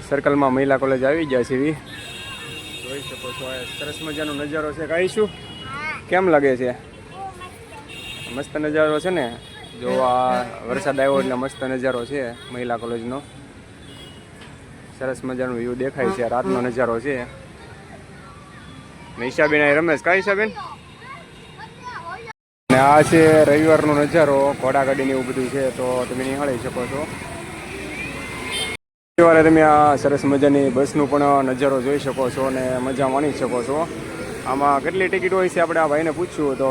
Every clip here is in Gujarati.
સર્કલ માં મહિલા કોલેજ આવી ગયા છે. જોઈ શકો છો સરસ મજાનો નજારો છે. કહીશું કેમ લાગે છે? મસ્ત નજારો છે ને. જો આ વરસાદ આવ્યો એટલે મસ્ત નજારો છે મહિલા કોલેજનો. સરસ મજાનું વ્યૂ દેખાય છે. રાતનો નજારો છે. ઈશાબેન રમેશ કા ઈશાબેન ને આ છે રવિવારનો નજારો. ઘોડાગાડી ને એવું બધું છે તો તમે નિહાળી શકો છો. રવિવારે તમે આ સરસ મજાની બસનું પણ નજારો જોઈ શકો છો અને મજા માણી શકો છો. આમાં કેટલી ટિકિટ હોય છે આપણે આ ભાઈને પૂછ્યું તો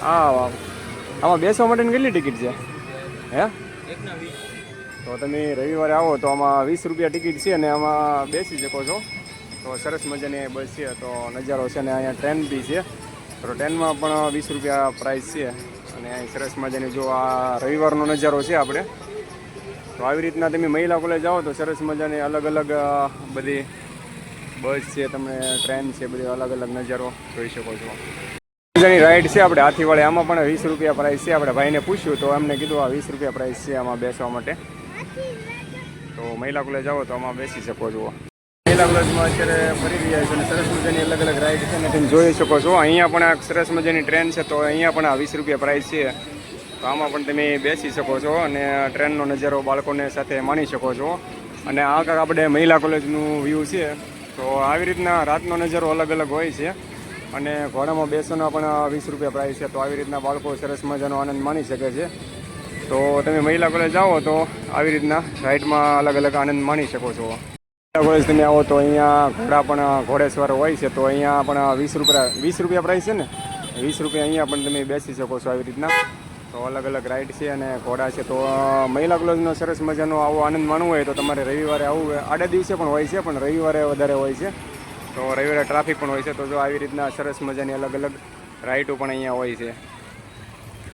આમાં બેસવા માટેની કેટલી ટિકિટ છે હે? તો તમે રવિવારે આવો તો આમાં 20 રૂપિયા ટિકિટ છે અને આમાં બેસી શકો છો. તો સરસ મજાની બસ છે તો નજારો છે ને અહીંયા ટ્રેન બી છે તો ટ્રેનમાં પણ 20 રૂપિયા પ્રાઇસ છે. અને અહીં સરસ મજાની જો આ રવિવારનો નજારો છે આપણે. તો આવી રીતના તમે મહિલા કોલેજ આવો તો સરસ મજાની અલગ અલગ બધી બસ છે, તમને ટ્રેન છે, બધી અલગ અલગ નજારો જોઈ શકો છો. મજાની રાઈડ છે આપણે હાથીવાળી. આમાં પણ 20 રૂપિયા પ્રાઇસ છે. આપણે ભાઈને પૂછ્યું તો એમને કીધું આ 20 રૂપિયા પ્રાઇસ છે આમાં બેસવા માટે. તો મહિલા કોલેજ આવો તો આમાં બેસી શકો છો. મહિલા કોલેજમાં અત્યારે ફરી રહ્યા છે અને સરસ મજાની અલગ અલગ રાઈડ છે ને તમે જોઈ શકો છો. અહીંયા પણ એક સરસ મજાની ટ્રેન છે તો અહીંયા પણ આ 20 રૂપિયા પ્રાઇસ છે. તો આમાં પણ તમે બેસી શકો છો અને ટ્રેનનો નજારો બાળકોને સાથે માણી શકો છો. અને આ કાંક આપણે મહિલા કોલેજનું વ્યૂ છે. તો આવી રીતના રાતનો નજારો અલગ અલગ હોય છે. અને ઘોડામાં બેસવાના પણ 20 રૂપિયા પ્રાઇસ છે. તો આવી રીતના બાળકો સરસ મજાનો આનંદ માણી શકે છે. તો તમે મહિલા કોલેજ આવો તો આવી રીતના રાઈડમાં અલગ અલગ આનંદ માણી શકો છો. મહિલા કોલેજ તમે આવો તો અહીંયા ઘોડા પણ ઘોડેસવાર હોય છે. તો અહીંયા પણ 20 રૂપિયા પ્રાઇસ છે ને. 20 રૂપિયા અહીંયા પણ તમે બેસી શકો છો આવી રીતના. તો અલગ અલગ રાઈડ છે અને ઘોડા છે. તો મહિલા કોલેજનો સરસ મજાનો આવો આનંદ માણવો હોય તો તમારે રવિવારે આવવું. આડા દિવસે પણ હોય છે પણ રવિવારે વધારે હોય છે. તો રવિવારે ટ્રાફિક પણ હોય છે. તો જો આવી રીતના સરસ મજાની અલગ અલગ રાઈડો પણ અહીંયા હોય છે.